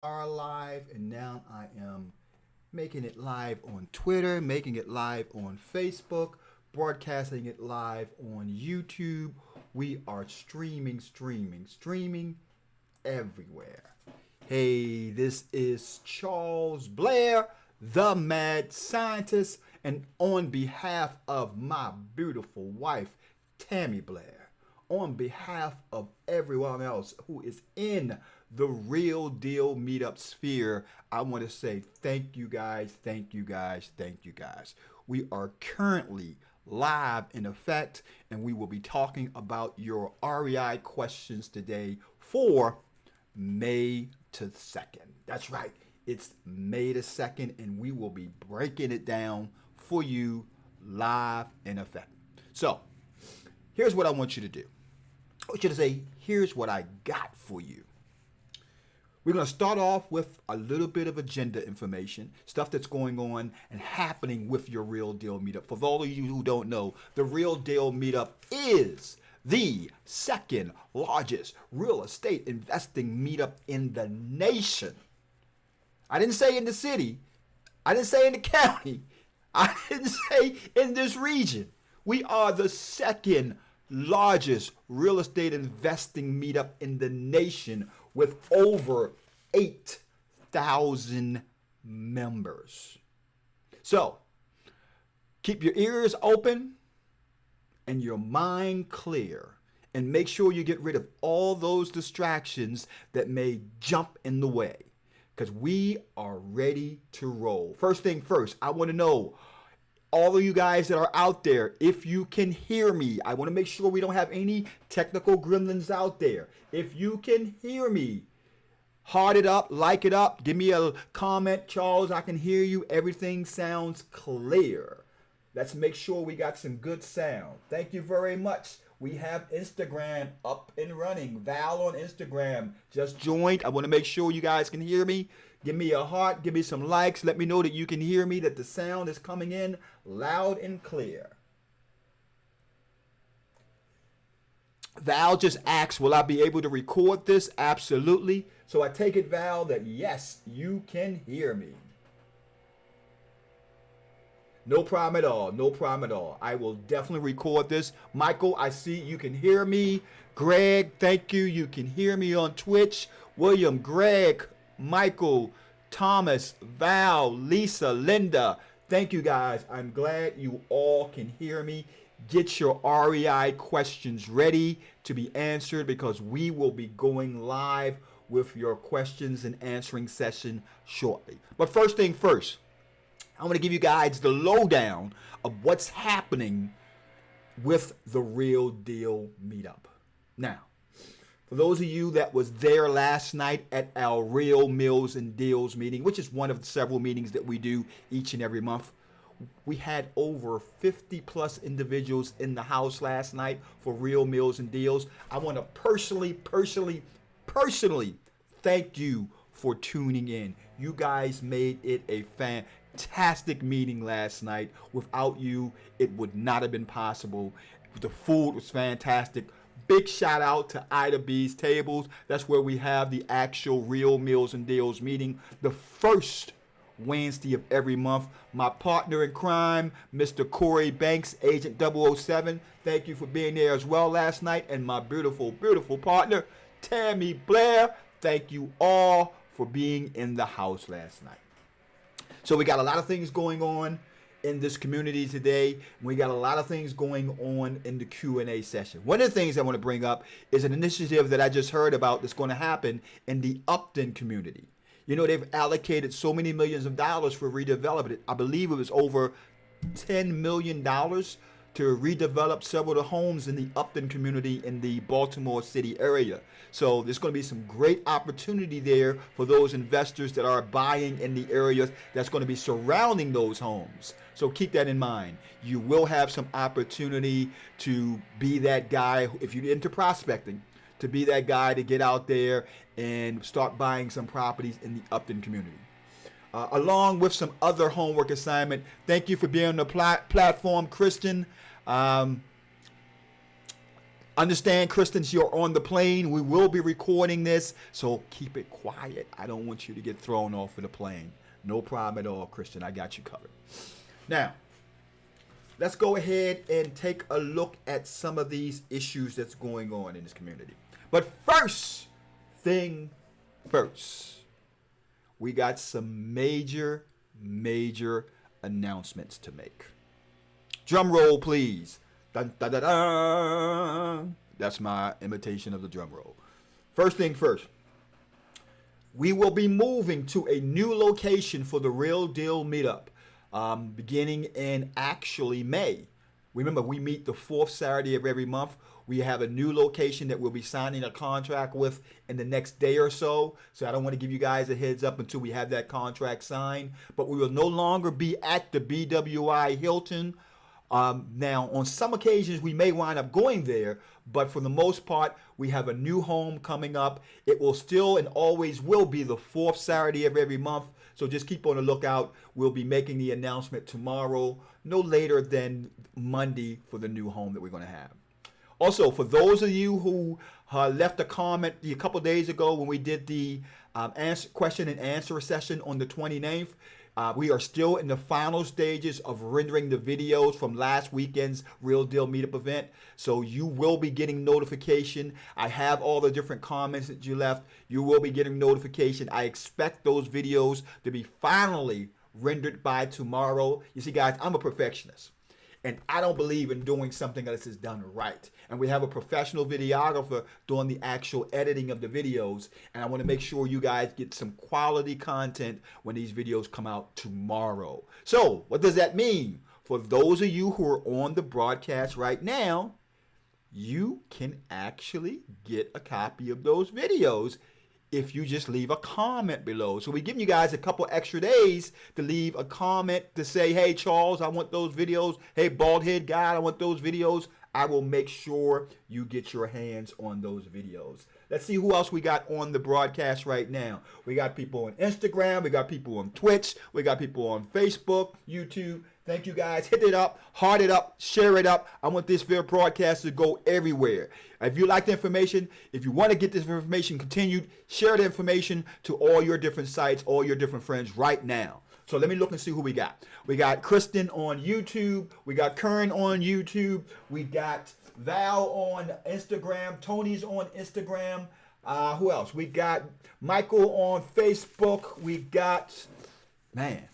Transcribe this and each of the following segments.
are live, and now I am making it live on Twitter, making it live on Facebook, broadcasting it live on YouTube. We are streaming everywhere. Hey, this is Charles Blair, the mad scientist, and on behalf of my beautiful wife, Tammy Blair, on behalf of everyone else who is in the Real Deal Meetup sphere, I want to say thank you guys, thank you guys, thank you guys. We are currently live in effect, and we will be talking about your REI questions today for May to 2nd. That's right, it's May the 2nd, and we will be breaking it down for you live in effect. So, here's what I want you to do. I want you to say, here's what I got for you. We're going to start off with a little bit of agenda information, stuff that's going on and happening with your Real Deal Meetup. For those of you who don't know, the Real Deal Meetup is the second largest real estate investing meetup in the nation. I didn't say in the city. I didn't say in the county. I didn't say in this region. We are the second largest real estate investing meetup in the nation with over 8,000 members. So keep your ears open and your mind clear, and make sure you get rid of all those distractions that may jump in the way, because we are ready to roll. First thing first, I want to know, all of you guys that are out there, if you can hear me. I want to make sure we don't have any technical gremlins out there. If you can hear me, heart it up, like it up, give me a comment. Charles, I can hear you. Everything sounds clear. Let's make sure we got some good sound. Thank you very much. We have Instagram up and running. Val on Instagram just joined. I want to make sure you guys can hear me. Give me a heart, give me some likes. Let me know that you can hear me, that the sound is coming in loud and clear. Val just asked, will I be able to record this? Absolutely. So I take it, Val, that yes, you can hear me. No problem at all. No problem at all. I will definitely record this. Michael, I see you can hear me. Greg, thank you. You can hear me on Twitch. William, Greg, Michael, Thomas, Val, Lisa, Linda. Thank you guys. I'm glad you all can hear me. Get your REI questions ready to be answered, because we will be going live with your questions and answering session shortly. But first thing first, I'm going to give you guys the lowdown of what's happening with the Real Deal Meetup. Now, for those of you that was there last night at our Real Meals and Deals meeting, which is one of the several meetings that we do each and every month, we had over 50 plus individuals in the house last night for Real Meals and Deals. I want to personally thank you for tuning in. You guys made it a fantastic meeting last night. Without you, it would not have been possible. The food was fantastic. Big shout out to Ida B's Tables. That's where we have the actual Real Meals and Deals meeting, the first Wednesday of every month. My partner in crime, Mr. Corey Banks, Agent 007, thank you for being there as well last night. And my beautiful partner, Tammy Blair, thank you all for being in the house last night. So we got a lot of things going on in this community today. We got a lot of things going on in the Q&A session. One of the things I want to bring up is an initiative that I just heard about that's going to happen in the Upton community. You know, they've allocated so many millions of dollars for redevelopment. I believe it was over $10 million to redevelop several of the homes in the Upton community in the Baltimore City area. So there's going to be some great opportunity there for those investors that are buying in the areas that's going to be surrounding those homes. So keep that in mind. You will have some opportunity to be that guy, if you're into prospecting, to be that guy to get out there and start buying some properties in the Upton community. Along with some other homework assignment. Thank you for being on the platform, Christian. Understand, Kristen, you're on the plane. We will be recording this, so keep it quiet. I don't want you to get thrown off of the plane. No problem at all, Kristen. I got you covered. Now, let's go ahead and take a look at some of these issues that's going on in this community. But first thing first, we got some major announcements to make. Drum roll, please. Dun, dun, dun, dun. That's my imitation of the drum roll. First thing first, we will be moving to a new location for the Real Deal Meetup, beginning in actually May. Remember, we meet the fourth Saturday of every month. We have a new location that we'll be signing a contract with in the next day or so. So I don't want to give you guys a heads up until we have that contract signed. But we will no longer be at the BWI Hilton. Now, on some occasions, we may wind up going there, but for the most part, we have a new home coming up. It will still and always will be the fourth Saturday of every month, so just keep on the lookout. We'll be making the announcement tomorrow, no later than Monday, for the new home that we're going to have. Also, for those of you who left a comment a couple days ago when we did the question and answer session on the 29th, we are still in the final stages of rendering the videos from last weekend's Real Deal Meetup event. So you will be getting notification. I have all the different comments that you left. You will be getting notification. I expect those videos to be finally rendered by tomorrow. You see, guys, I'm a perfectionist. And I don't believe in doing something unless it's done right. And we have a professional videographer doing the actual editing of the videos. And I want to make sure you guys get some quality content when these videos come out tomorrow. So what does that mean? For those of you who are on the broadcast right now, you can actually get a copy of those videos if you just leave a comment below. So we're giving you guys a couple extra days to leave a comment to say, hey, Charles, I want those videos. Hey, bald head guy, I want those videos. I will make sure you get your hands on those videos. Let's see who else we got on the broadcast right now. We got people on Instagram. We got people on Twitch. We got people on Facebook, YouTube. Thank you, guys. Hit it up, heart it up, share it up. I want this video broadcast to go everywhere. If you like the information, if you want to get this information continued, share the information to all your different sites, all your different friends right now. So let me look and see who we got. We got Kristen on YouTube. We got Kern on YouTube. We got Val on Instagram. Tony's on Instagram. Who else? We got Michael on Facebook. We got, man,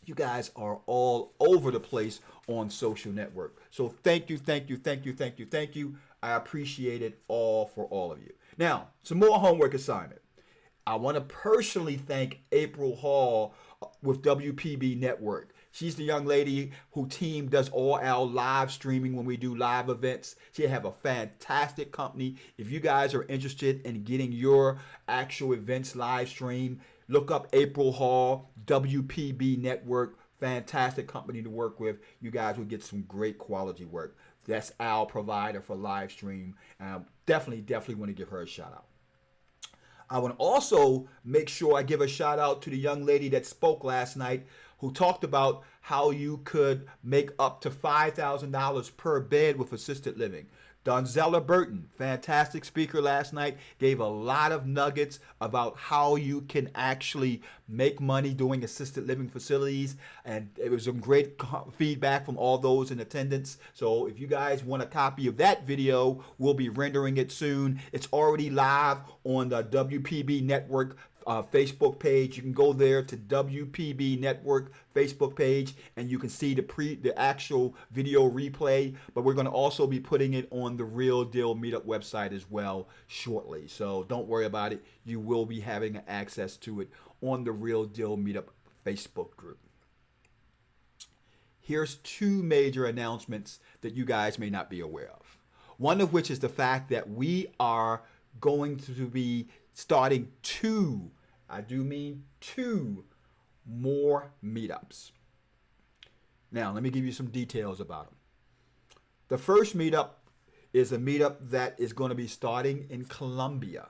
you guys are all over the place on social network. So thank you, thank you, thank you, thank you, thank you. I appreciate it all for all of you. Now, some more homework assignment. I want to personally thank April Hall with WPB Network. She's the young lady who team does all our live streaming when we do live events. She have a fantastic company. If you guys are interested in getting your actual events live stream, look up April Hall, WPB Network. Fantastic company to work with. You guys will get some great quality work. That's our provider for live stream. Definitely want to give her a shout out. I want to also make sure I give a shout out to the young lady that spoke last night who talked about how you could make up to $5,000 per bed with assisted living. Donzella Burton, fantastic speaker last night, gave a lot of nuggets about how you can actually make money doing assisted living facilities. And it was some great feedback from all those in attendance. So if you guys want a copy of that video, we'll be rendering it soon. It's already live on the WPB Network Facebook page. You can go there to WPB Network Facebook page and you can see the actual video replay, but we're going to also be putting it on the Real Deal Meetup website as well shortly. So don't worry about it. You will be having access to it on the Real Deal Meetup Facebook group. Here's two major announcements that you guys may not be aware of. One of which is the fact that we are going to be starting two more meetups. Now, let me give you some details about them. The first meetup is a meetup that is going to be starting in Columbia,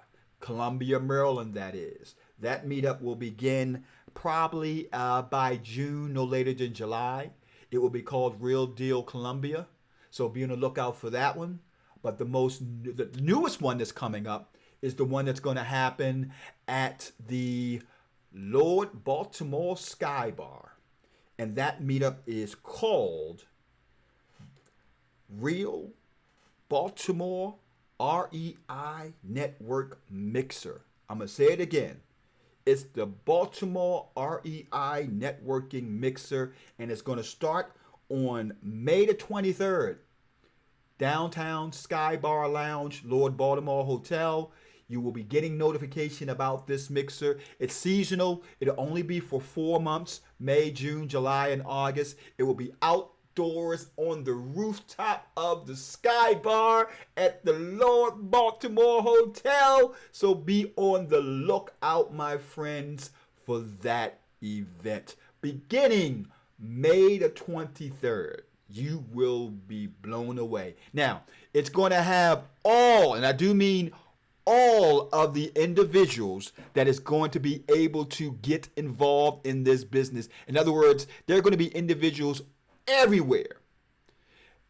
Maryland, that is. That meetup will begin probably by June, no later than July. It will be called Real Deal Columbia. So be on the lookout for that one. But the newest one that's coming up is the one that's going to happen at the Lord Baltimore Sky Bar. And that meetup is called Real Baltimore REI Network Mixer. I'm going to say it again. It's the Baltimore REI Networking Mixer, and it's going to start on May the 23rd. Downtown Sky Bar Lounge, Lord Baltimore Hotel. You will be getting notification about this mixer. It's seasonal. It'll only be for 4 months, May, June, July, and August. It will be outdoors on the rooftop of the Sky Bar at the Lord Baltimore Hotel. So be on the lookout, my friends, for that event. Beginning May the 23rd. You will be blown away. Now, it's going to have all, and I do mean all of the individuals that is going to be able to get involved in this business. In other words, there are going to be individuals everywhere.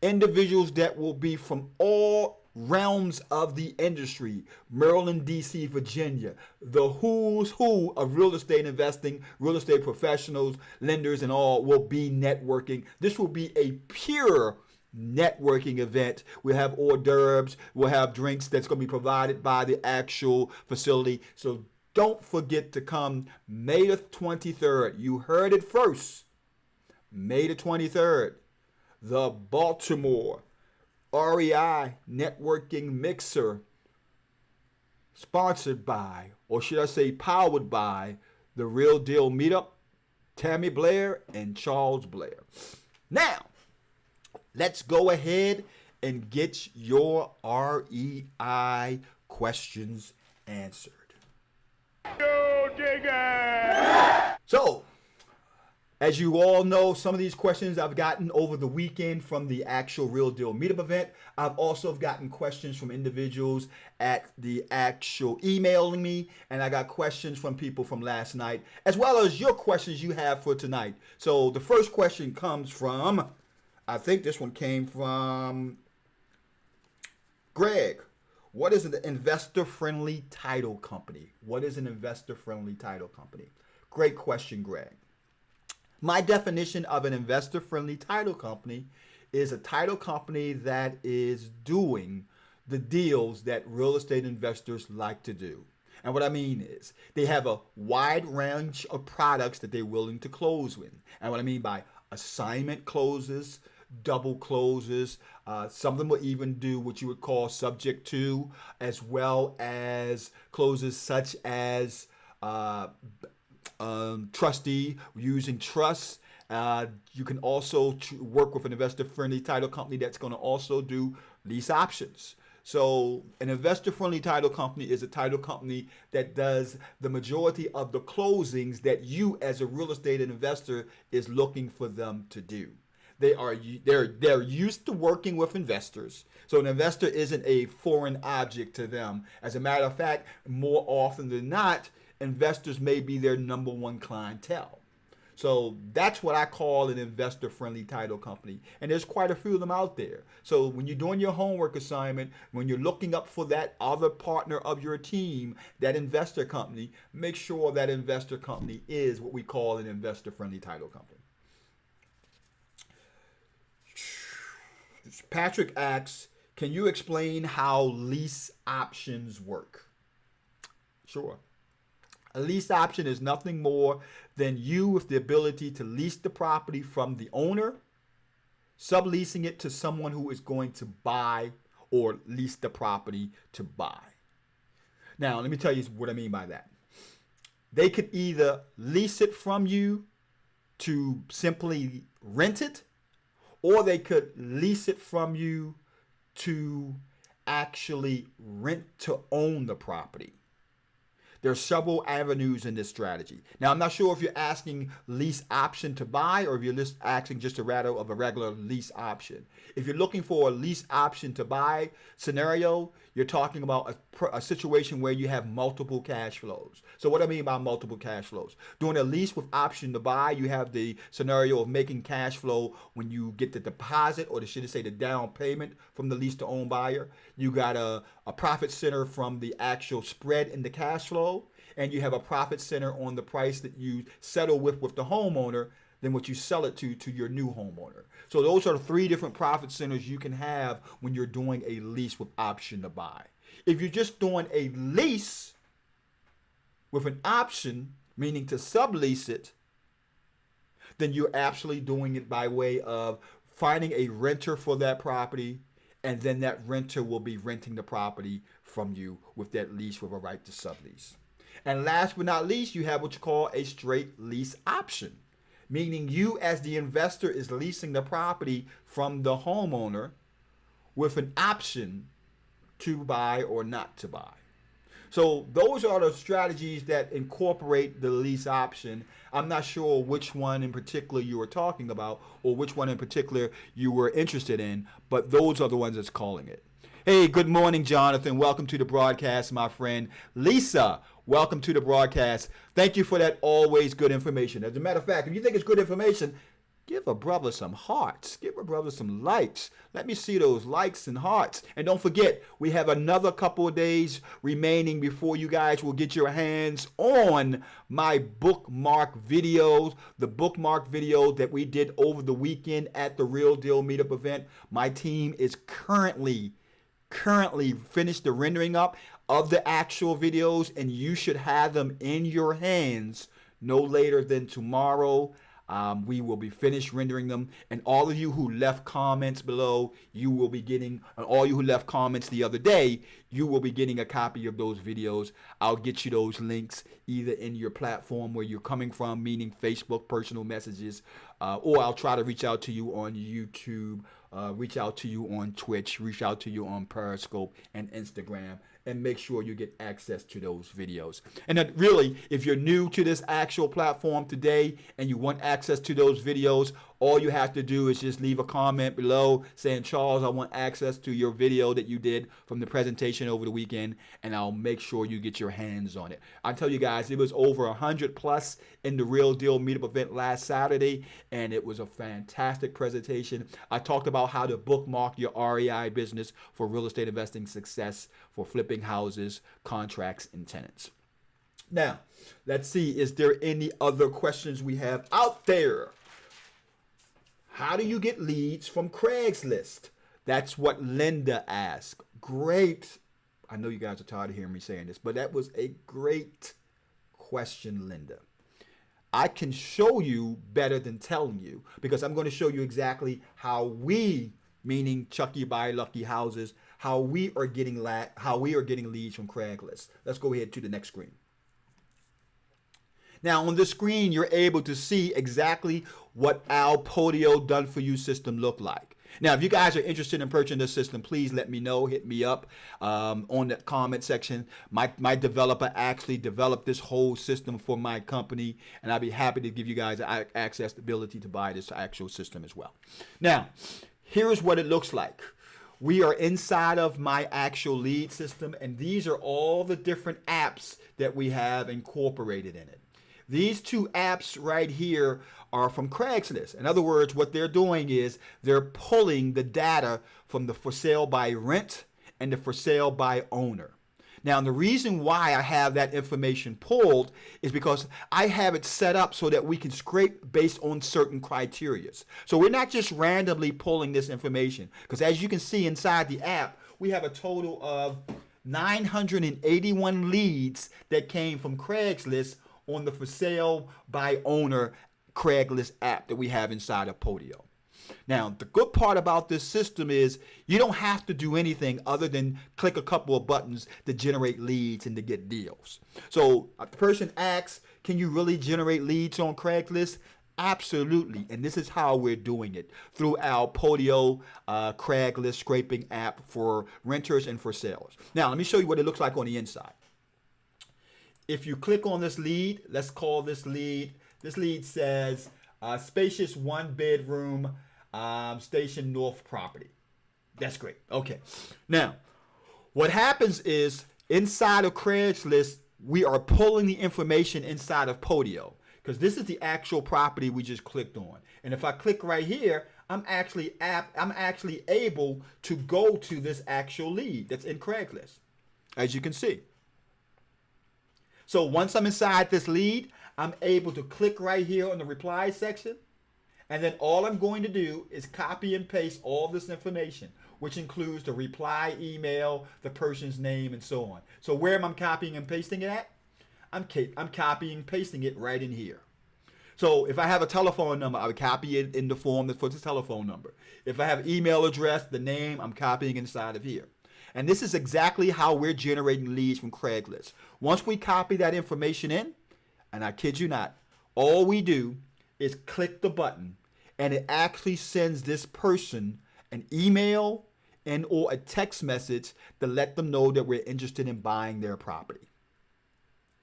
Individuals that will be from all realms of the industry. Maryland, D.C., Virginia. The who's who of real estate investing, real estate professionals, lenders, and all will be networking. This will be a pure networking event. We'll have hors d'oeuvres. We'll have drinks that's going to be provided by the actual facility. So don't forget to come May the 23rd. You heard it first. May the 23rd. The Baltimore REI Networking Mixer, sponsored by, or should I say powered by, the Real Deal Meetup, Tammy Blair and Charles Blair. Now, let's go ahead and get your REI questions answered. Go digger! So, as you all know, some of these questions I've gotten over the weekend from the actual Real Deal Meetup event. I've also gotten questions from individuals at the actual emailing me, and I got questions from people from last night, as well as your questions you have for tonight. So the first question comes from, I think this one came from Greg. What is an investor-friendly title company? What is an investor-friendly title company? Great question, Greg. My definition of an investor-friendly title company is a title company that is doing the deals that real estate investors like to do. And what I mean is they have a wide range of products that they're willing to close with. And what I mean by assignment closes, double closes, some of them will even do what you would call subject to, as well as closes such as trustee, using trusts. You can also work with an investor-friendly title company that's going to also do lease options. So an investor-friendly title company is a title company that does the majority of the closings that you as a real estate investor is looking for them to do. They're used to working with investors. So an investor isn't a foreign object to them. As a matter of fact, more often than not, investors may be their number one clientele. So that's what I call an investor-friendly title company. And there's quite a few of them out there. So when you're doing your homework assignment, when you're looking up for that other partner of your team, that investor company, make sure that investor company is what we call an investor-friendly title company. Patrick asks, can you explain how lease options work? Sure. A lease option is nothing more than you with the ability to lease the property from the owner, subleasing it to someone who is going to buy or lease the property to buy. Now, let me tell you what I mean by that. They could either lease it from you to simply rent it, or they could lease it from you to actually rent to own the property. There are several avenues in this strategy. Now, I'm not sure if you're asking lease option to buy or if you're just asking just a rattle of a regular lease option. If you're looking for a lease option to buy scenario, you're talking about a situation where you have multiple cash flows. So what I mean by multiple cash flows? Doing a lease with option to buy, you have the scenario of making cash flow when you get the deposit, or should I say the down payment from the lease to own buyer. You got a profit center from the actual spread in the cash flow, and you have a profit center on the price that you settle with the homeowner than what you sell it to your new homeowner. So those are the three different profit centers you can have when you're doing a lease with option to buy. If you're just doing a lease with an option, meaning to sublease it, then you're actually doing it by way of finding a renter for that property, and then that renter will be renting the property from you with that lease with a right to sublease. And last but not least, you have what you call a straight lease option, meaning you as the investor is leasing the property from the homeowner with an option to buy or not to buy. So those are the strategies that incorporate the lease option. I'm not sure which one in particular you were talking about or which one in particular you were interested in, but those are the ones that's calling it. Hey, good morning, Jonathan. Welcome to the broadcast, my friend. Lisa, welcome to the broadcast. Thank you for that always good information. As a matter of fact, if you think it's good information, give a brother some hearts. Give a brother some likes. Let me see those likes and hearts. And don't forget, we have another couple of days remaining before you guys will get your hands on my bookmark videos. The bookmark video that we did over the weekend at the Real Deal Meetup event. My team is currently finished the rendering up of the actual videos, and you should have them in your hands no later than tomorrow. We will be finished rendering them, and all of you who left comments below, you will be getting, all you who left comments the other day, you will be getting a copy of those videos. I'll get you those links either in your platform where you're coming from, meaning Facebook personal messages, or I'll try to reach out to you on YouTube, reach out to you on Twitch, reach out to you on Periscope and Instagram, and make sure you get access to those videos. And then really, if you're new to this actual platform today and you want access to those videos, all you have to do is just leave a comment below saying, Charles, I want access to your video that you did from the presentation over the weekend, and I'll make sure you get your hands on it. I tell you guys, it was over 100 plus in the Real Deal Meetup event last Saturday, and it was a fantastic presentation. I talked about how to bookmark your REI business for real estate investing success for flipping houses, contracts, and tenants. Now, let's see, is there any other questions we have out there? How do you get leads from CraigsList? That's what Linda asked. Great. I know you guys are tired of hearing me saying this, but that was a great question, Linda. I can show you better than telling you, because I'm going to show you exactly how we, meaning Chucky Buy Lucky Houses, how we are getting leads from CraigsList. Let's go ahead to the next screen. Now on the screen, you're able to see exactly what our Podio Done For You system looked like. Now, if you guys are interested in purchasing this system, please let me know. Hit me up on the comment section. My developer actually developed this whole system for my company, and I'd be happy to give you guys access, the ability to buy this actual system as well. Now, here's what it looks like. We are inside of my actual lead system, and these are all the different apps that we have incorporated in it. These two apps right here are from CraigsList. In other words, what they're doing is they're pulling the data from the for sale by rent and the for sale by owner. Now, the reason why I have that information pulled is because I have it set up so that we can scrape based on certain criteria. So we're not just randomly pulling this information, because as you can see inside the app, we have a total of 981 leads that came from CraigsList on the for sale by owner CraigsList app that we have inside of Podio. Now, the good part about this system is you don't have to do anything other than click a couple of buttons to generate leads and to get deals. So the person asks, can you really generate leads on CraigsList? Absolutely. And this is how we're doing it through our Podio CraigsList scraping app for renters and for sellers. Now, let me show you what it looks like on the inside. if you click on this lead, let's call this lead says spacious 1-bedroom Station North property. That's great. Okay. Now, what happens is inside of CraigsList, we are pulling the information inside of Podio because this is the actual property we just clicked on. And if I click right here, I'm actually able to go to this actual lead that's in CraigsList, as you can see. So once I'm inside this lead, I'm able to click right here on the reply section. And then all I'm going to do is copy and paste all this information, which includes the reply email, the person's name, and so on. So where am I copying and pasting it at? I'm copying and pasting it right in here. So if I have a telephone number, I would copy it in the form that puts the telephone number. If I have email address, the name, I'm copying inside of here. And this is exactly how we're generating leads from CraigsList. Once we copy that information in, and I kid you not, all we do is click the button and it actually sends this person an email and or a text message to let them know that we're interested in buying their property.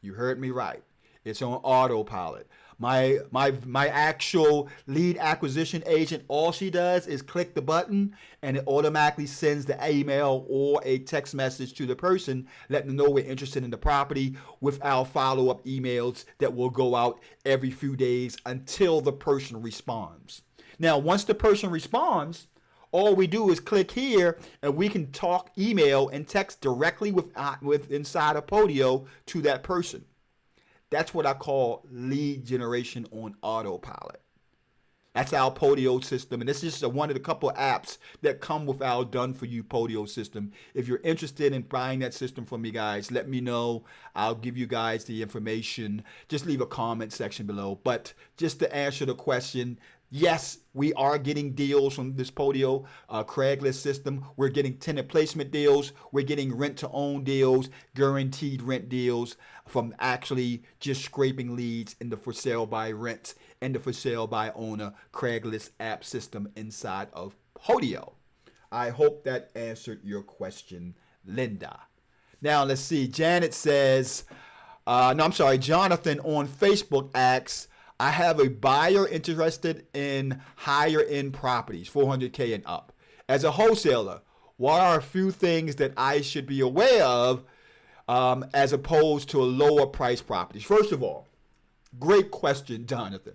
You heard me right. It's on autopilot. My actual lead acquisition agent, all she does is click the button and it automatically sends the email or a text message to the person letting them know we're interested in the property with our follow-up emails that will go out every few days until the person responds. Now, once the person responds, all we do is click here and we can talk, email, and text directly with inside of Podio to that person. That's what I call lead generation on autopilot. That's our Podio system. And this is just one of the couple of apps that come with our done-for-you Podio system. If you're interested in buying that system from me, guys, let me know. I'll give you guys the information. Just leave a comment section below. But just to answer the question, yes, we are getting deals from this Podio CraigsList system. We're getting tenant placement deals. We're getting rent-to-own deals, guaranteed rent deals from actually just scraping leads in the for sale by rent and the for sale by owner CraigsList app system inside of Podio. I hope that answered your question, Linda. Now, let's see. Janet says, Jonathan on Facebook asks, I have a buyer interested in higher end properties, 400K and up. As a wholesaler, what are a few things that I should be aware of as opposed to a lower price properties? First of all, great question, Jonathan.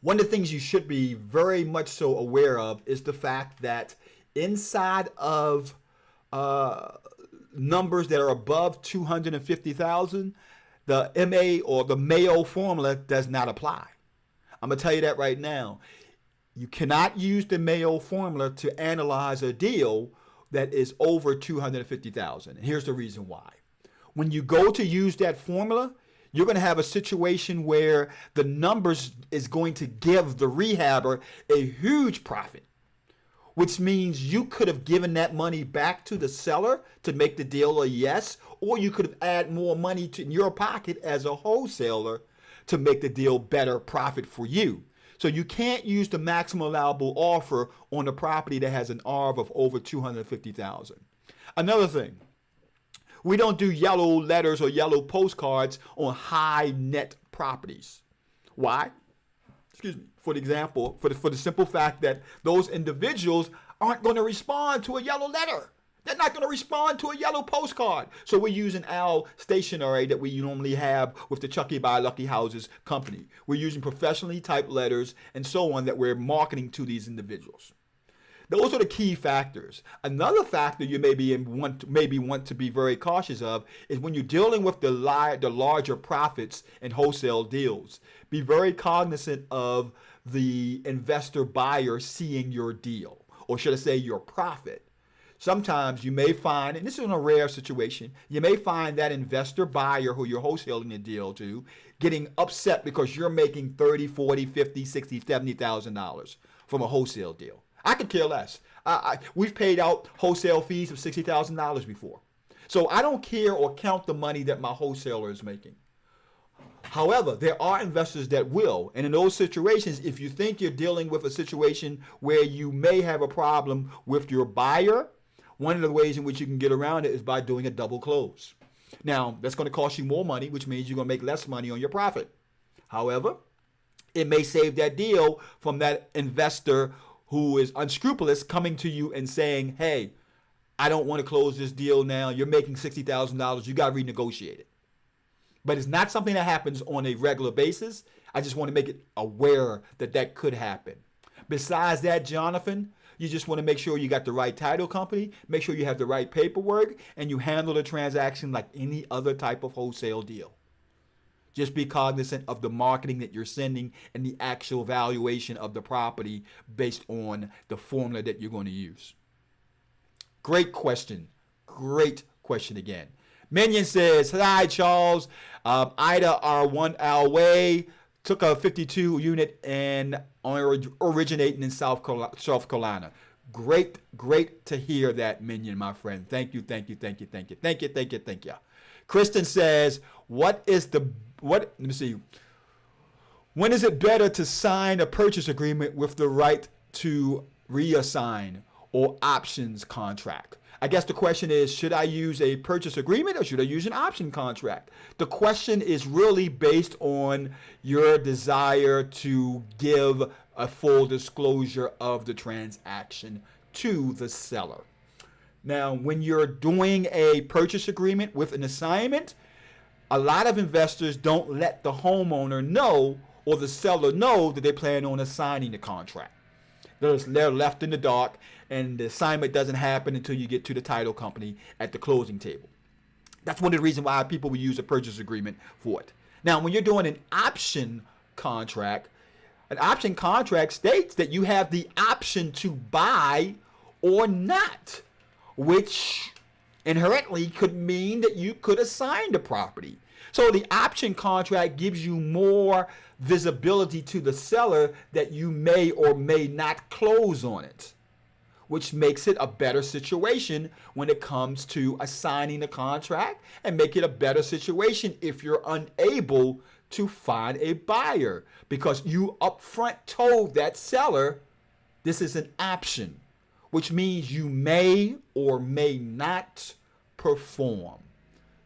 One of the things you should be very much so aware of is the fact that inside of numbers that are above 250,000, the MA or the Mayo formula does not apply. I'm going to tell you that right now. You cannot use the Mayo formula to analyze a deal that is over 250,000. And here's the reason why. When you go to use that formula, you're going to have a situation where the numbers is going to give the rehabber a huge profit, which means you could have given that money back to the seller to make the deal a yes, or you could have added more money to your pocket as a wholesaler to make the deal better profit for you. So you can't use the maximum allowable offer on a property that has an ARV of over 250,000. Another thing, we don't do yellow letters or yellow postcards on high net properties. Why? Excuse me. For example, for the simple fact that those individuals aren't going to respond to a yellow letter. They're not going to respond to a yellow postcard. So we're using our stationery that we normally have with the Chucky by Lucky Houses company. We're using professionally typed letters and so on that we're marketing to these individuals. Those are the key factors. Another factor you maybe want to be very cautious of is when you're dealing with the larger profits in wholesale deals. Be very cognizant of the investor buyer seeing your deal, or should I say your profit. Sometimes you may find, and this is a rare situation, you may find that investor buyer who you're wholesaling the deal to getting upset because you're making $30, $40, $50, $60, $70,000 from a wholesale deal. I could care less. We've paid out wholesale fees of $60,000 before. So I don't care or count the money that my wholesaler is making. However, there are investors that will. And in those situations, if you think you're dealing with a situation where you may have a problem with your buyer, one of the ways in which you can get around it is by doing a double close. Now, that's going to cost you more money, which means you're going to make less money on your profit. However, it may save that deal from that investor who is unscrupulous coming to you and saying, hey, I don't want to close this deal now. You're making $60,000. You got to renegotiate it. But it's not something that happens on a regular basis. I just want to make it aware that that could happen. Besides that, Jonathan, you just want to make sure you got the right title company, make sure you have the right paperwork, and you handle the transaction like any other type of wholesale deal. Just be cognizant of the marketing that you're sending and the actual valuation of the property based on the formula that you're going to use. Great question. Great question again. Minion says, hi, Charles. Ida R1 Alway took a 52 unit and originating in South Carolina. Great to hear that, Minion, my friend. Thank you. Kristen says, let me see. When is it better to sign a purchase agreement with the right to reassign or options contract? I guess the question is, should I use a purchase agreement or should I use an option contract? The question is really based on your desire to give a full disclosure of the transaction to the seller. Now, when you're doing a purchase agreement with an assignment, a lot of investors don't let the homeowner know or the seller know that they plan on assigning the contract. They're left in the dark, and the assignment doesn't happen until you get to the title company at the closing table. That's one of the reasons why people will use a purchase agreement for it. Now, when you're doing an option contract states that you have the option to buy or not, which inherently could mean that you could assign the property. So the option contract gives you more visibility to the seller that you may or may not close on it, which makes it a better situation when it comes to assigning the contract, and make it a better situation if you're unable to find a buyer, because you upfront told that seller this is an option, which means you may or may not perform.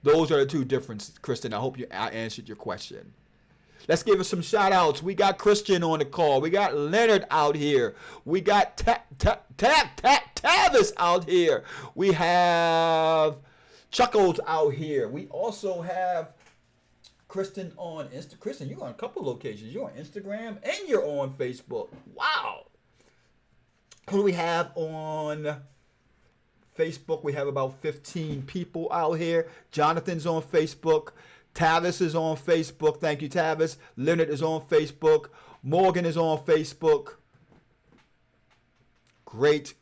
Those are the two differences, Kristen. I hope I answered your question. Let's give us some shout outs. We got Christian on the call. We got Leonard out here. We got Tavis out here. We have Chuckles out here. We also have Kristen on Insta. Kristen, you're on a couple locations. You're on Instagram and you're on Facebook. Wow. Who do we have on Facebook? We have about 15 people out here. Jonathan's on Facebook. Tavis is on Facebook. Thank you, Tavis. Leonard is on Facebook. Morgan is on Facebook. Great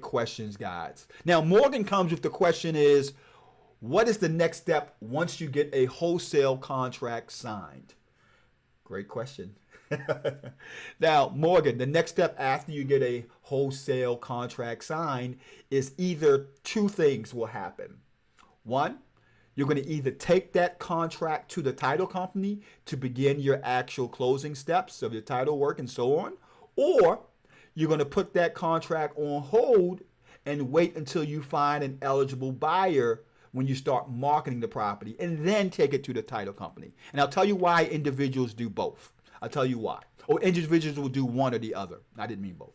questions, guys. Now, Morgan comes with the question is, what is the next step once you get a wholesale contract signed? Great question. Now, Morgan, the next step after you get a wholesale contract signed is either two things will happen. One, you're going to either take that contract to the title company to begin your actual closing steps of your title work and so on, or you're going to put that contract on hold and wait until you find an eligible buyer when you start marketing the property, and then take it to the title company. And I'll tell you why individuals do both. I'll tell you why. Or individuals will do one or the other. I didn't mean both.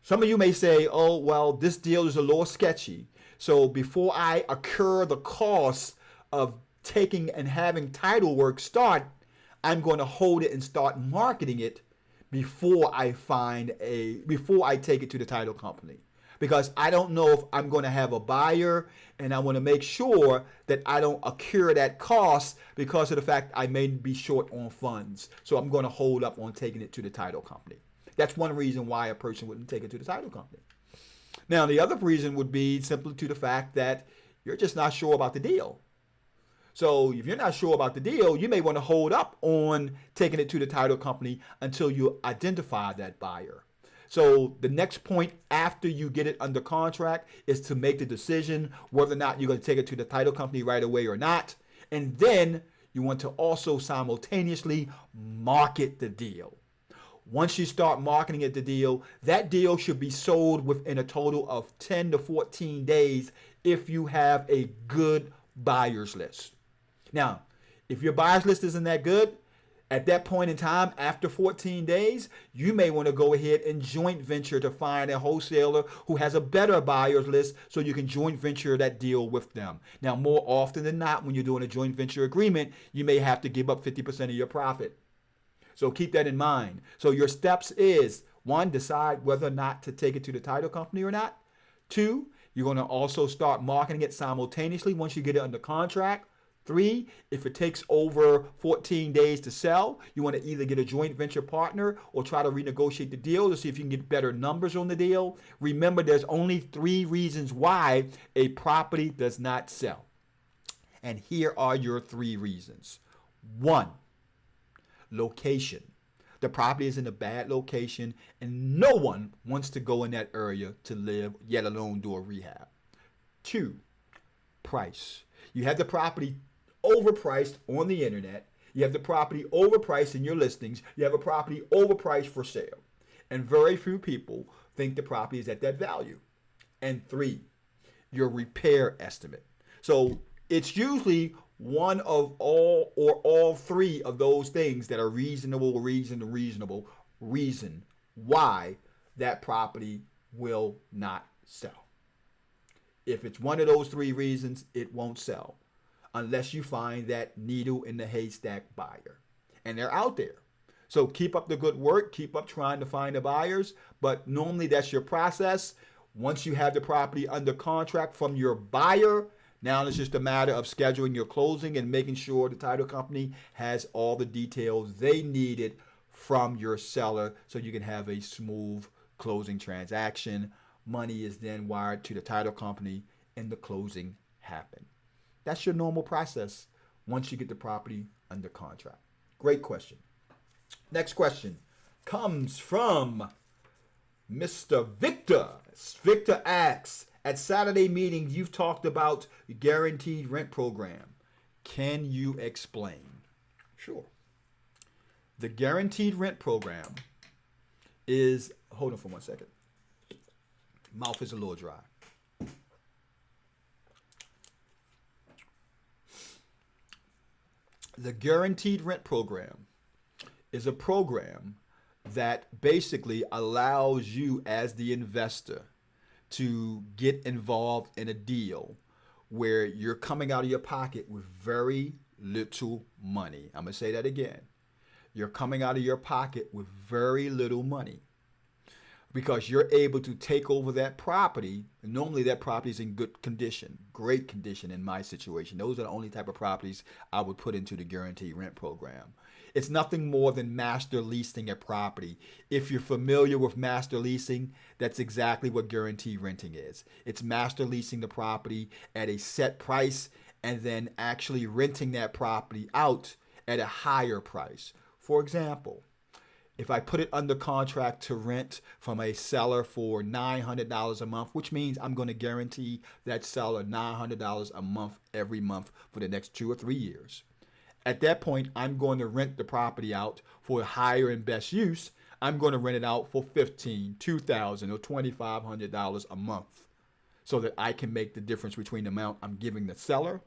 Some of you may say, oh, well, this deal is a little sketchy. So before I incur the cost of taking and having title work start, I'm going to hold it and start marketing it before I take it to the title company. Because I don't know if I'm going to have a buyer, and I want to make sure that I don't incur that cost because of the fact I may be short on funds. So I'm going to hold up on taking it to the title company. That's one reason why a person wouldn't take it to the title company. Now, the other reason would be simply to the fact that you're just not sure about the deal. So if you're not sure about the deal, you may want to hold up on taking it to the title company until you identify that buyer. So the next point after you get it under contract is to make the decision whether or not you're going to take it to the title company right away or not. And then you want to also simultaneously market the deal. Once you start marketing the deal, that deal should be sold within a total of 10 to 14 days if you have a good buyer's list. Now, if your buyer's list isn't that good, at that point in time, after 14 days, you may want to go ahead and joint venture to find a wholesaler who has a better buyer's list so you can joint venture that deal with them. Now, more often than not, when you're doing a joint venture agreement, you may have to give up 50% of your profit. So keep that in mind. So your steps is, one, decide whether or not to take it to the title company or not. Two, you're going to also start marketing it simultaneously once you get it under contract. 3, if it takes over 14 days to sell, you want to either get a joint venture partner or try to renegotiate the deal to see if you can get better numbers on the deal. Remember, there's only 3 reasons why a property does not sell. And here are your 3 reasons. 1, location. The property is in a bad location and no one wants to go in that area to live, yet alone do a rehab. 2, price. You have the property overpriced on the internet. You have the property overpriced in your listings. You have a property overpriced for sale. And very few people think the property is at that value. And 3, your repair estimate. So it's usually one of all or all 3 of those things that are reasonable reason why that property will not sell. If it's one of those 3 reasons, it won't sell unless you find that needle in the haystack buyer. And they're out there. So keep up the good work. Keep up trying to find the buyers. But normally that's your process. Once you have the property under contract from your buyer, now it's just a matter of scheduling your closing and making sure the title company has all the details they needed from your seller so you can have a smooth closing transaction. Money is then wired to the title company and the closing happens. That's your normal process once you get the property under contract. Great question. Next question comes from Mr. Victor. Victor asks, at Saturday meeting, you've talked about the guaranteed rent program. Can you explain? Sure. The guaranteed rent program is, hold on for 1 second. Mouth is a little dry. The guaranteed rent program is a program that basically allows you as the investor to get involved in a deal where you're coming out of your pocket with very little money. I'm going to say that again. You're coming out of your pocket with very little money because you're able to take over that property. Normally that property is in good condition, great condition in my situation. Those are the only type of properties I would put into the guaranteed rent program. It's nothing more than master leasing a property. If you're familiar with master leasing, that's exactly what guarantee renting is. It's master leasing the property at a set price and then actually renting that property out at a higher price. For example, if I put it under contract to rent from a seller for $900 a month, which means I'm going to guarantee that seller $900 a month every month for the next 2 or 3 years. At that point, I'm going to rent the property out for higher and best use. I'm going to rent it out for $1,500, $2,000, or $2,500 a month so that I can make the difference between the amount I'm giving the seller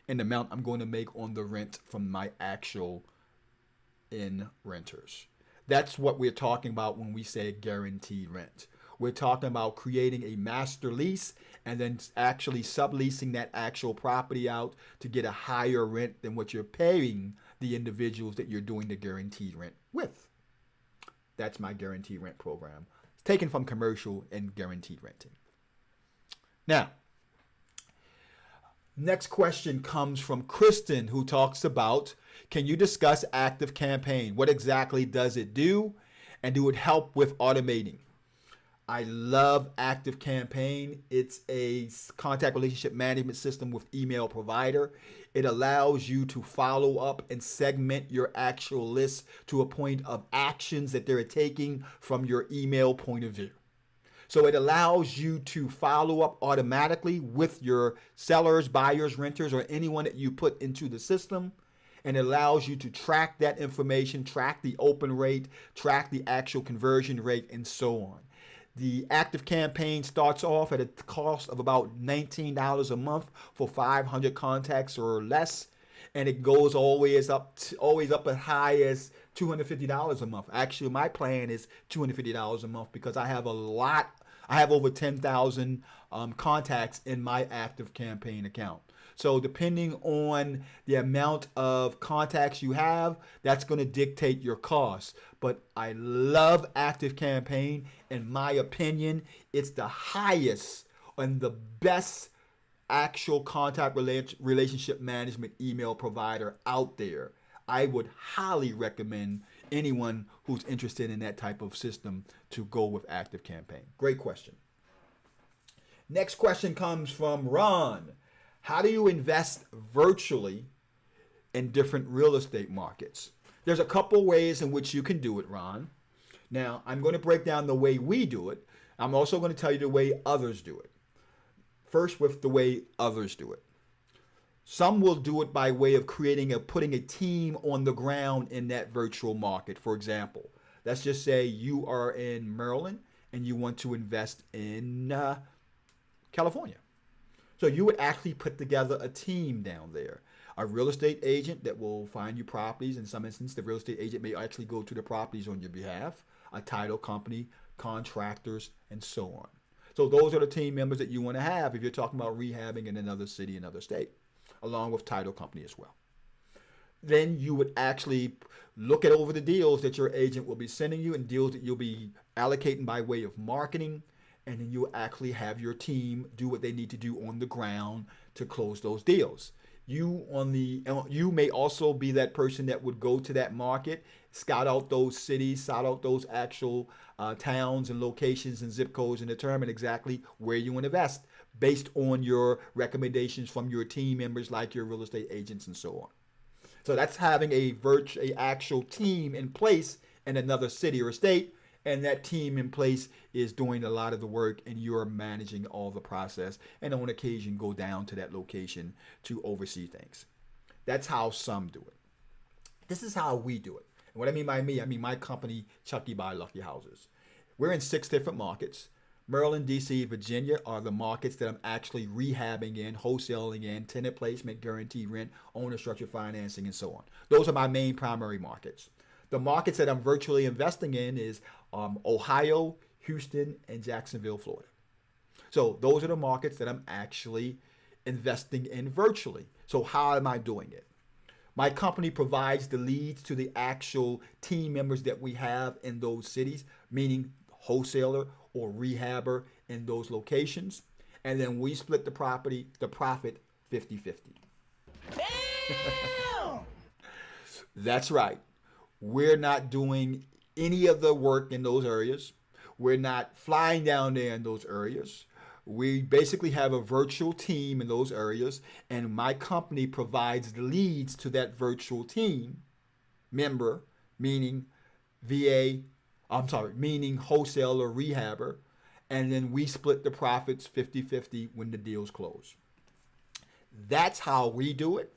and the amount I'm going to make on the rent from my actual renters. That's what we're talking about when we say guaranteed rent. We're talking about creating a master lease and then actually subleasing that actual property out to get a higher rent than what you're paying the individuals that you're doing the guaranteed rent with. That's my guaranteed rent program. It's taken from commercial and guaranteed renting. Now, next question comes from Kristen, who talks about, can you discuss Active Campaign? What exactly does it do? And do it help with automating? I love Active Campaign. It's a contact relationship management system with email provider. It allows you to follow up and segment your actual list to a point of actions that they're taking from your email point of view. So it allows you to follow up automatically with your sellers, buyers, renters, or anyone that you put into the system. And it allows you to track that information, track the open rate, track the actual conversion rate, and so on. The active campaign starts off at a cost of about $19 a month for 500 contacts or less, and it goes always up as high as $250 a month. Actually, my plan is $250 a month because I have over 10,000 contacts in my active campaign account. So depending on the amount of contacts you have, that's going to dictate your costs. But I love active campaign. In my opinion, it's the highest and the best actual contact relationship management email provider out there. I would highly recommend anyone who's interested in that type of system to go with active campaign. Great question. Next question comes from Ron. How do you invest virtually in different real estate markets? There's a couple ways in which you can do it, Ron. Now, I'm going to break down the way we do it. I'm also going to tell you the way others do it. First, with the way others do it. Some will do it by way of putting a team on the ground in that virtual market. For example, let's just say you are in Maryland and you want to invest in California. So you would actually put together a team down there. A real estate agent that will find you properties. In some instances, the real estate agent may actually go to the properties on your behalf. A title company, contractors, and so on. So those are the team members that you want to have if you're talking about rehabbing in another city, another state, along with title company as well. Then you would actually look over the deals that your agent will be sending you and deals that you'll be allocating by way of marketing. And then you actually have your team do what they need to do on the ground to close those deals. You may also be that person that would go to that market, scout out those cities, scout out those actual towns and locations and zip codes, and determine exactly where you want to invest based on your recommendations from your team members, like your real estate agents and so on. So that's having a actual team in place in another city or state. And that team in place is doing a lot of the work, and you're managing all the process, and on occasion go down to that location to oversee things. That's how some do it. This is how we do it. And what I mean by me, I mean my company, Chucky by Lucky Houses. We're in 6 different markets. Maryland, D.C., Virginia are the markets that I'm actually rehabbing in, wholesaling in, tenant placement, guarantee rent, owner structure financing, and so on. Those are my main primary markets. The markets that I'm virtually investing in is Ohio, Houston, and Jacksonville, Florida. So those are the markets that I'm actually investing in virtually. So how am I doing it? My company provides the leads to the actual team members that we have in those cities, meaning wholesaler or rehabber in those locations. And then we split the profit 50-50. Damn! That's right. We're not doing any of the work in those areas. We're not flying down there in those areas. We basically have a virtual team in those areas, and my company provides the leads to that virtual team member, meaning meaning wholesaler, rehabber, and then we split the profits 50-50 when the deals close. That's how we do it.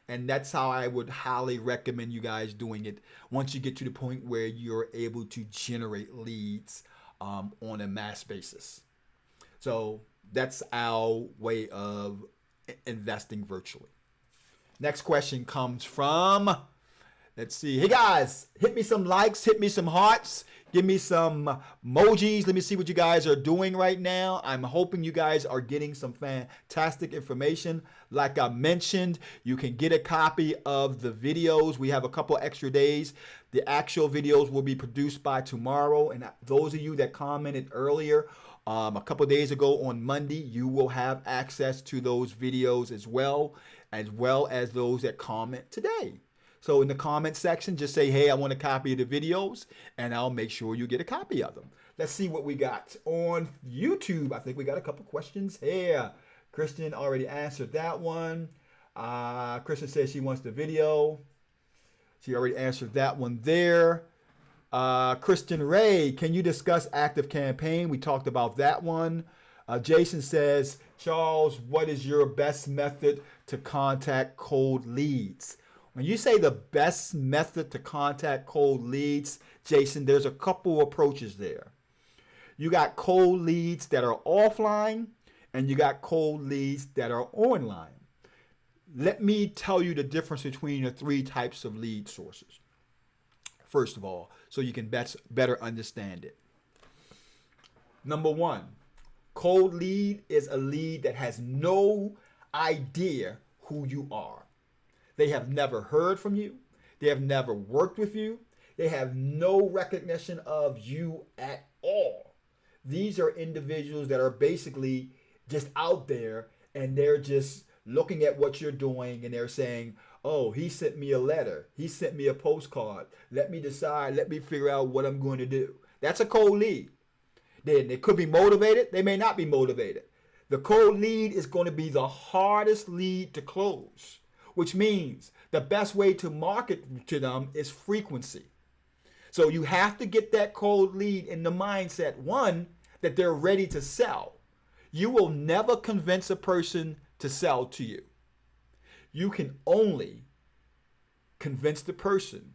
And that's how I would highly recommend you guys doing it once you get to the point where you're able to generate leads on a mass basis. So that's our way of investing virtually. Next question comes from, let's see. Hey guys, hit me some likes, hit me some hearts, give me some emojis. Let me see what you guys are doing right now. I'm hoping you guys are getting some fantastic information. Like I mentioned, you can get a copy of the videos. We have a couple extra days. The actual videos will be produced by tomorrow. And those of you that commented earlier, a couple days ago on Monday, you will have access to those videos as well as those that comment today. So in the comment section, just say, hey, I want a copy of the videos, and I'll make sure you get a copy of them. Let's see what we got on YouTube. I think we got a couple questions here. Kristen already answered that one. Kristen says she wants the video. She already answered that one there. Kristen Ray, can you discuss active campaign? We talked about that one. Jason says, Charles, what is your best method to contact cold leads? When you say the best method to contact cold leads, Jason, there's a couple approaches there. You got cold leads that are offline, and you got cold leads that are online. Let me tell you the difference between the three types of lead sources. First of all, so you can better understand it. Number one, cold lead is a lead that has no idea who you are. They have never heard from you. They have never worked with you. They have no recognition of you at all. These are individuals that are basically just out there, and they're just looking at what you're doing, and they're saying, oh, he sent me a letter. He sent me a postcard. Let me decide. Let me figure out what I'm going to do. That's a cold lead. Then they could be motivated. They may not be motivated. The cold lead is going to be the hardest lead to close, which means the best way to market to them is frequency. So you have to get that cold lead in the mindset, one, that they're ready to sell. You will never convince a person to sell to you. You can only convince the person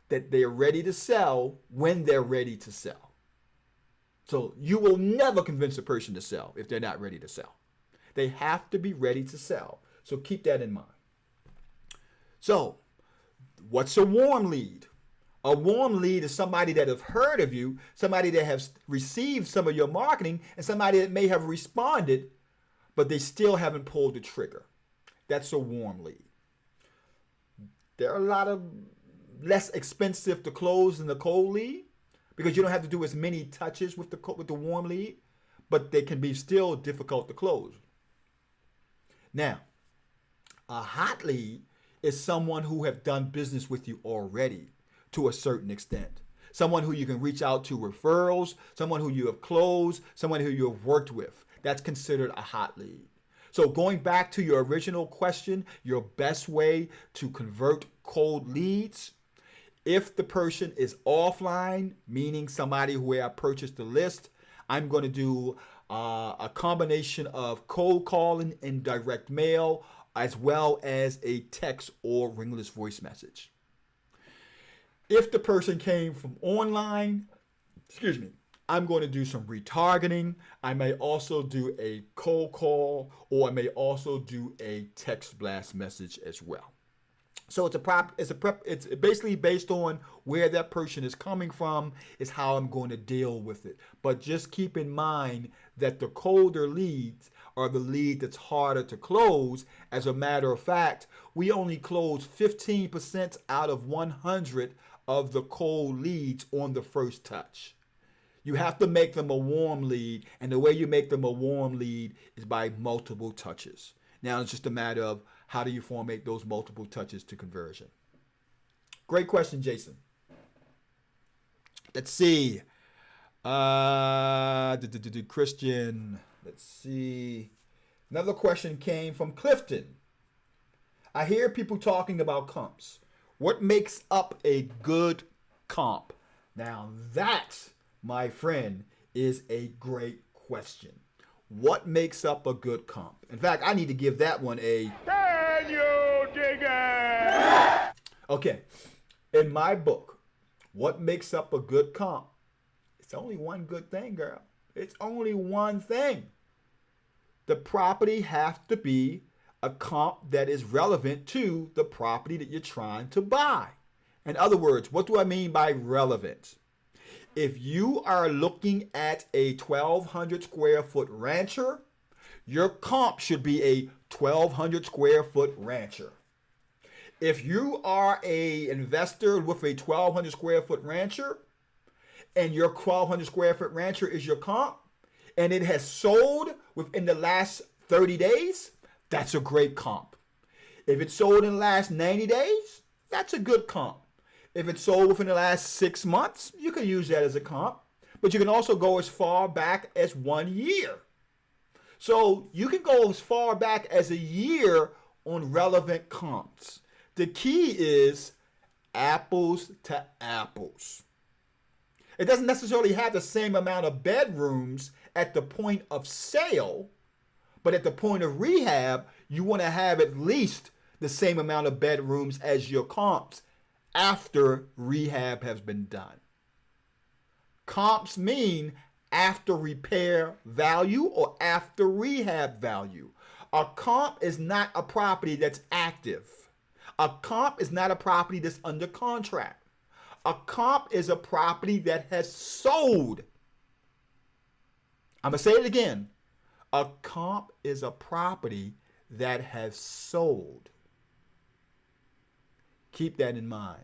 that they're ready to sell when they're ready to sell. So you will never convince a person to sell if they're not ready to sell. They have to be ready to sell. So keep that in mind. So what's a warm lead? A warm lead is somebody that have heard of you, somebody that has received some of your marketing, and somebody that may have responded, but they still haven't pulled the trigger. That's a warm lead. There are a lot of less expensive to close than the cold lead because you don't have to do as many touches with the warm lead, but they can be still difficult to close. Now, a hot lead is someone who have done business with you already to a certain extent. Someone who you can reach out to referrals, someone who you have closed, someone who you have worked with. That's considered a hot lead. So going back to your original question, your best way to convert cold leads, if the person is offline, meaning somebody who I purchased the list, I'm going to do a combination of cold calling and direct mail, as well as a text or ringless voice message. If the person came from online, I'm going to do some retargeting. I may also do a cold call, or I may also do a text blast message as well. So it's basically based on where that person is coming from is how I'm going to deal with it. But just keep in mind that the colder leads are the lead that's harder to close. As a matter of fact, we only close 15% out of 100 of the cold leads on the first touch. You have to make them a warm lead, and the way you make them a warm lead is by multiple touches. Now it's just a matter of how do you formate those multiple touches to conversion. Great question, Jason. Let's see. Christian. Let's see. Another question came from Clifton. I hear people talking about comps. What makes up a good comp? Now that, my friend, is a great question. What makes up a good comp? In fact, I need to give that one a... Can you dig it? Okay. In my book, what makes up a good comp? It's only one good thing, girl. It's only one thing. The property has to be a comp that is relevant to the property that you're trying to buy. In other words, what do I mean by relevant? If you are looking at a 1,200 square foot rancher, your comp should be a 1,200 square foot rancher. If you are an investor with a 1,200 square foot rancher and your 1,200 square foot rancher is your comp and it has sold within the last 30 days, that's a great comp. If it sold in the last 90 days, that's a good comp. If it sold within the last 6 months, you can use that as a comp. But you can also go as far back as 1 year. So you can go as far back as a year on relevant comps. The key is apples to apples. It doesn't necessarily have the same amount of bedrooms at the point of sale, but at the point of rehab, you want to have at least the same amount of bedrooms as your comps after rehab has been done. Comps mean after repair value or after rehab value. A comp is not a property that's active. A comp is not a property that's under contract. A comp is a property that has sold. I'm going to say it again. A comp is a property that has sold. Keep that in mind.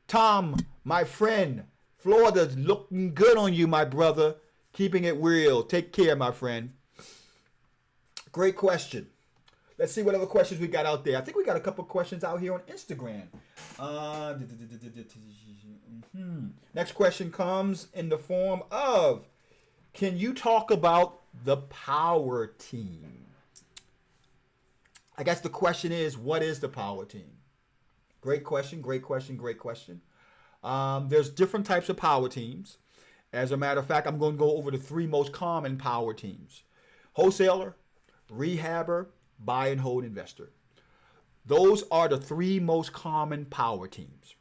Tom, my friend, Florida's looking good on you, my brother. Keeping it real. Take care, my friend. Great question. Let's see what other questions we got out there. I think we got a couple questions out here on Instagram. Next question comes in the form of, can you talk about the power team? I guess the question is, what is the power team? Great question, great question, great question. There's different types of power teams. As a matter of fact, I'm going to go over the three most common power teams. Wholesaler, rehabber, buy and hold investor. Those are the three most common power teams.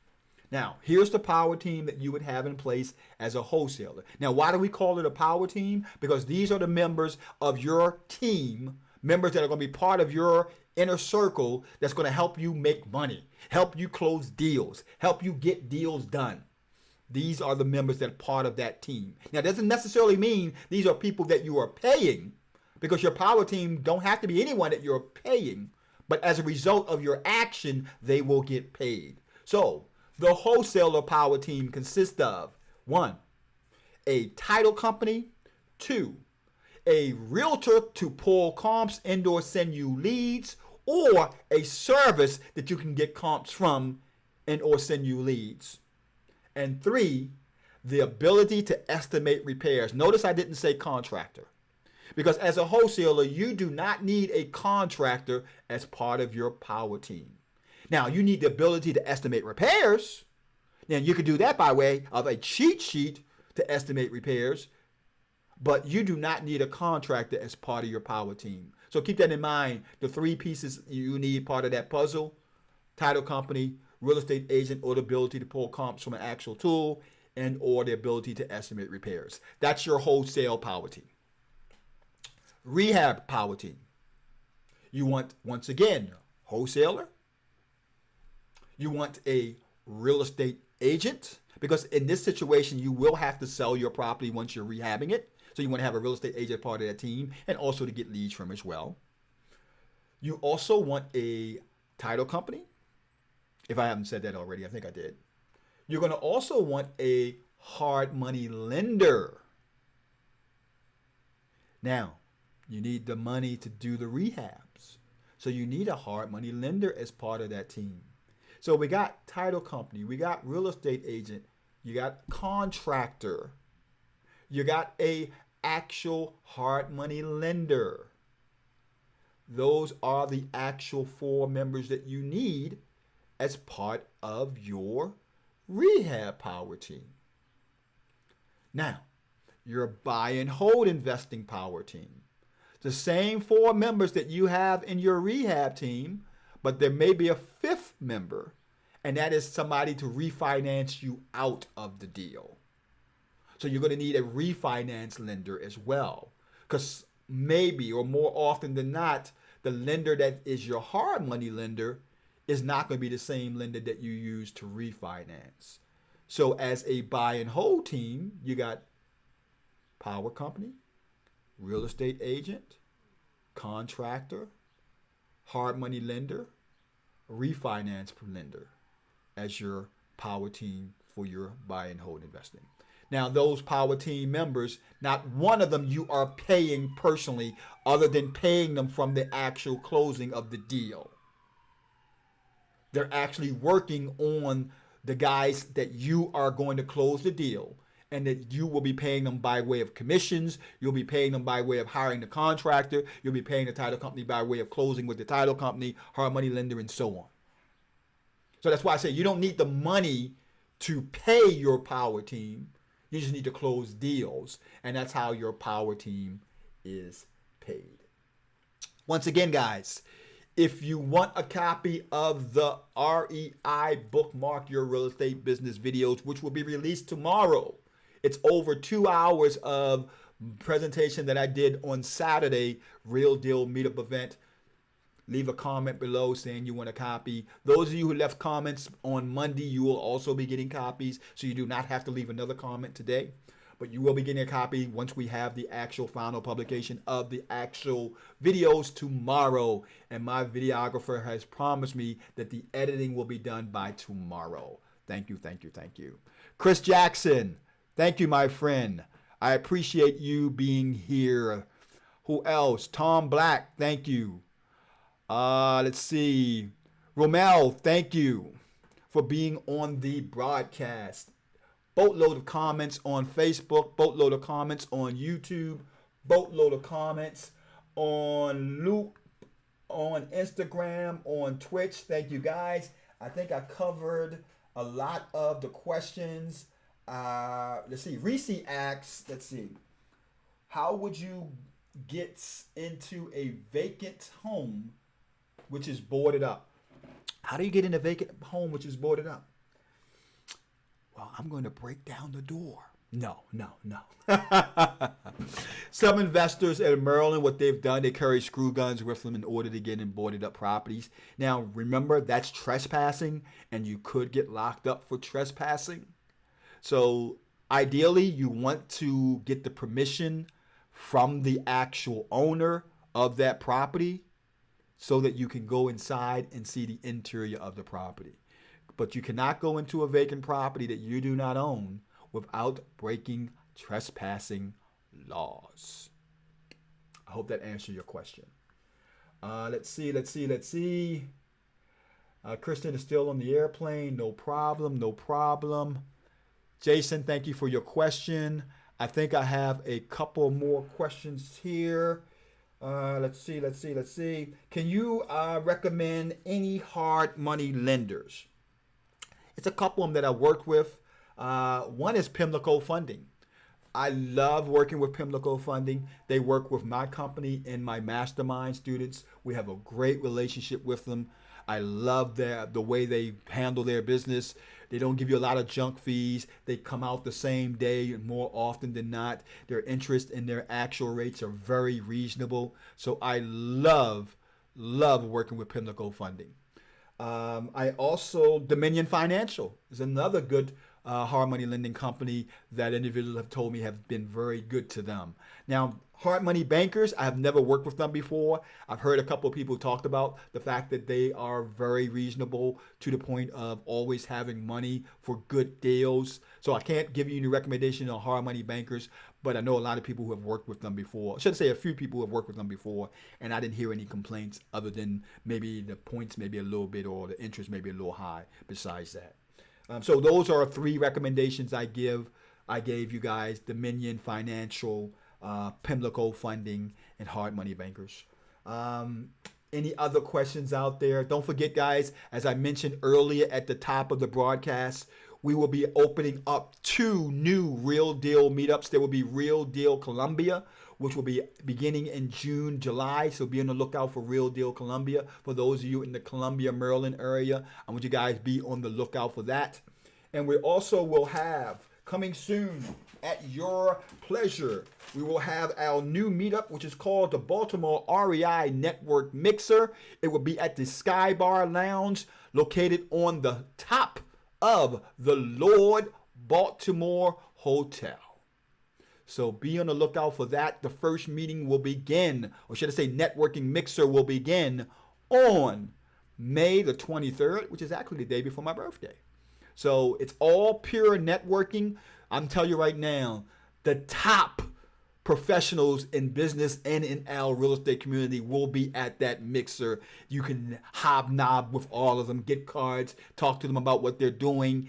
Now, here's the power team that you would have in place as a wholesaler. Now, why do we call it a power team? Because these are the members of your team, members that are going to be part of your inner circle that's going to help you make money, help you close deals, help you get deals done. These are the members that are part of that team. Now, it doesn't necessarily mean these are people that you are paying, because your power team don't have to be anyone that you're paying, but as a result of your action, they will get paid. So the wholesaler power team consists of 1, a title company, 2, a realtor to pull comps and or send you leads, or a service that you can get comps from and or send you leads. And 3, the ability to estimate repairs. Notice I didn't say contractor. Because as a wholesaler, you do not need a contractor as part of your power team. Now, you need the ability to estimate repairs. Now, you can do that by way of a cheat sheet to estimate repairs, but you do not need a contractor as part of your power team. So keep that in mind. The 3 pieces you need part of that puzzle: title company, real estate agent, or the ability to pull comps from an actual tool, and or the ability to estimate repairs. That's your wholesale power team. Rehab power team. You want, once again, wholesaler. You want a real estate agent, because in this situation, you will have to sell your property once you're rehabbing it. So you want to have a real estate agent part of that team, and also to get leads from as well. You also want a title company. If I haven't said that already, I think I did. You're going to also want a hard money lender. Now, you need the money to do the rehabs. So you need a hard money lender as part of that team. So we got title company, we got real estate agent, you got contractor, you got a actual hard money lender. Those are the actual 4 members that you need as part of your rehab power team. Now, your buy and hold investing power team. The same 4 members that you have in your rehab team, but there may be a 5th member, and that is somebody to refinance you out of the deal. So you're going to need a refinance lender as well, because maybe, or more often than not, the lender that is your hard money lender is not going to be the same lender that you use to refinance. So as a buy and hold team, you got power company, real estate agent, contractor, hard money lender, refinance lender as your power team for your buy and hold investing. Now, those power team members, not one of them you are paying personally, other than paying them from the actual closing of the deal. They're actually working on the guys that you are going to close the deal, and that you will be paying them by way of commissions. You'll be paying them by way of hiring the contractor. You'll be paying the title company by way of closing with the title company, hard money lender, and so on. So that's why I say you don't need the money to pay your power team. You just need to close deals, and that's how your power team is paid. Once again, guys, if you want a copy of the REI Bookmark Your Real Estate Business videos, which will be released tomorrow, It's over 2 hours of presentation that I did on Saturday, Real Deal Meetup event. Leave a comment below saying you want a copy. Those of you who left comments on Monday, you will also be getting copies, so you do not have to leave another comment today. But you will be getting a copy once we have the actual final publication of the actual videos tomorrow. And my videographer has promised me that the editing will be done by tomorrow. Thank you, thank you, thank you. Chris Jackson, thank you, my friend. I appreciate you being here. Who else? Tom Black, thank you. Let's see. Romel, thank you for being on the broadcast. Boatload of comments on Facebook, boatload of comments on YouTube, boatload of comments on Loop, on Instagram, on Twitch. Thank you guys. I think I covered a lot of the questions. Let's see. Reese asks, let's see. How would you get into a vacant home which is boarded up? How do you get in a vacant home which is boarded up? Well, I'm going to break down the door. No. Some investors in Maryland, what they've done, they carry screw guns with them in order to get in boarded up properties. Now, remember, that's trespassing, and you could get locked up for trespassing. So, ideally, you want to get the permission from the actual owner of that property so that you can go inside and see the interior of the property. But you cannot go into a vacant property that you do not own without breaking trespassing laws. I hope that answered your question. Let's see. Kristen is still on the airplane. No problem. Jason, thank you for your question. I think I have a couple more questions here. Let's see. Can you recommend any hard money lenders? It's a couple of them that I work with. One is Pimlico Funding. I love working with Pimlico Funding. They work with my company and my mastermind students. We have a great relationship with them. I love the way they handle their business. They don't give you a lot of junk fees. They come out the same day more often than not. Their interest and their actual rates are very reasonable. So I love working with Pimlico Funding. I also, Dominion Financial is another good hard money lending company that individuals have told me have been very good to them. Now, hard money bankers, I have never worked with them before. I've heard a couple of people talked about the fact that they are very reasonable to the point of always having money for good deals. So I can't give you any recommendation on hard money bankers, but I know a lot of people who have worked with them before. I should say a few people who have worked with them before, and I didn't hear any complaints other than maybe the points maybe a little bit or the interest maybe a little high besides that. So those are 3 recommendations I gave you guys: Dominion Financial, Pimlico Funding, and hard money bankers. Any other questions out there? Don't forget, guys, as I mentioned earlier at the top of the broadcast, we will be opening up 2 new Real Deal meetups. There will be Real Deal Columbia, which will be beginning in June, July. So be on the lookout for Real Deal Columbia. For those of you in the Columbia, Maryland area, I want you guys to be on the lookout for that. And we also will have, coming soon, at your pleasure, we will have our new meetup, which is called the Baltimore REI Network Mixer. It will be at the Sky Bar Lounge, located on the top of the Lord Baltimore Hotel. So be on the lookout for that. The first meeting will begin, or should I say networking mixer will begin on May the 23rd, which is actually the day before my birthday. So it's all pure networking. I'm telling you right now, the top professionals in business and in our real estate community will be at that mixer. You can hobnob with all of them, get cards, talk to them about what they're doing.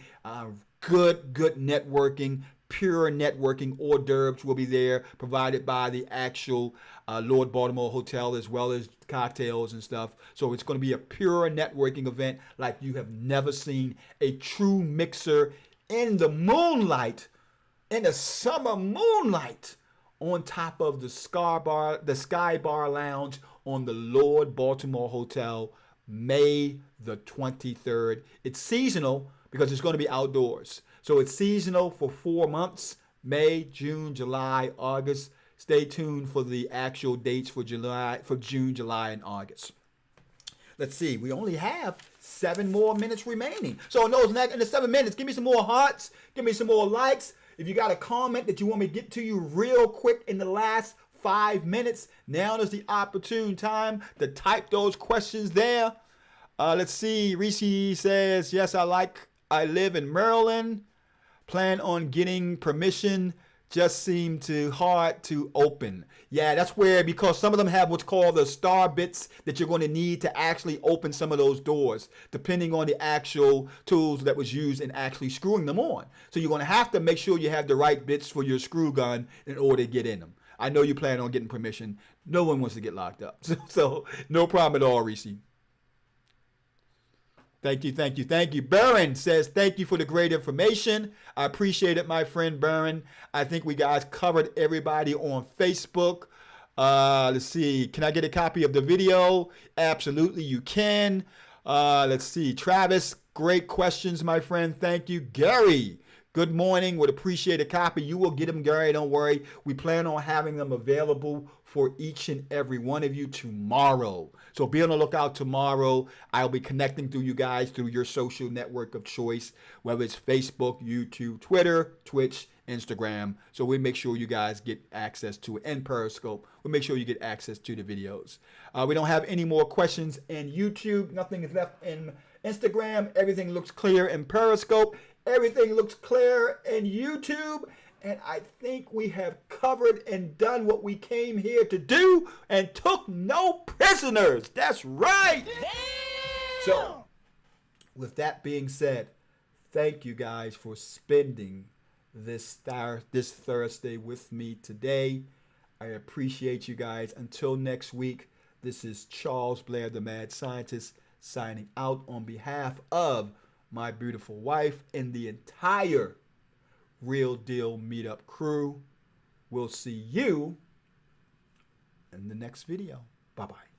Good networking, pure networking. Hors d'oeuvres will be there, provided by the actual Lord Baltimore Hotel, as well as cocktails and stuff. So it's going to be a pure networking event like you have never seen. A true mixer in the moonlight, in the summer moonlight, on top of the Sky Bar Lounge on the Lord Baltimore Hotel, May the 23rd. It's seasonal because it's going to be outdoors. So it's seasonal for 4 months, May, June, July, August. Stay tuned for the actual dates for June, July, and August. Let's see. We only have 7 more minutes remaining. So in the 7 minutes, give me some more hearts. Give me some more likes. If you got a comment that you want me to get to you real quick in the last 5 minutes, now is the opportune time to type those questions there. Let's see. Reese says, yes, I live in Maryland. Plan on getting permission. Just seem too hard to open. Yeah, that's where, because some of them have what's called the star bits that you're going to need to actually open some of those doors, depending on the actual tools that was used in actually screwing them on. So you're going to have to make sure you have the right bits for your screw gun in order to get in them. I know you plan on getting permission. No one wants to get locked up. So no problem at all, Reese. Thank you, thank you, thank you. Baron says, thank you for the great information. I appreciate it, my friend Baron. I think we guys covered everybody on Facebook. Let's see. Can I get a copy of the video? Absolutely, you can. Let's see. Travis, great questions, my friend. Thank you. Gary, good morning. Would appreciate a copy. You will get them, Gary. Don't worry. We plan on having them available for each and every one of you tomorrow. So be on the lookout tomorrow. I'll be connecting through you guys through your social network of choice, whether it's Facebook, YouTube, Twitter, Twitch, Instagram. So we make sure you guys get access to it, and Periscope. We'll make sure you get access to the videos. We don't have any more questions in YouTube. Nothing is left in Instagram. Everything looks clear in Periscope. Everything looks clear in YouTube. And I think we have covered and done what we came here to do and took no prisoners. That's right. Damn. So, with that being said, thank you guys for spending this Thursday with me today. I appreciate you guys. Until next week, this is Charles Blair, the Mad Scientist, signing out on behalf of my beautiful wife and the entire Real Deal Meetup crew. We'll see you in the next video. Bye-bye.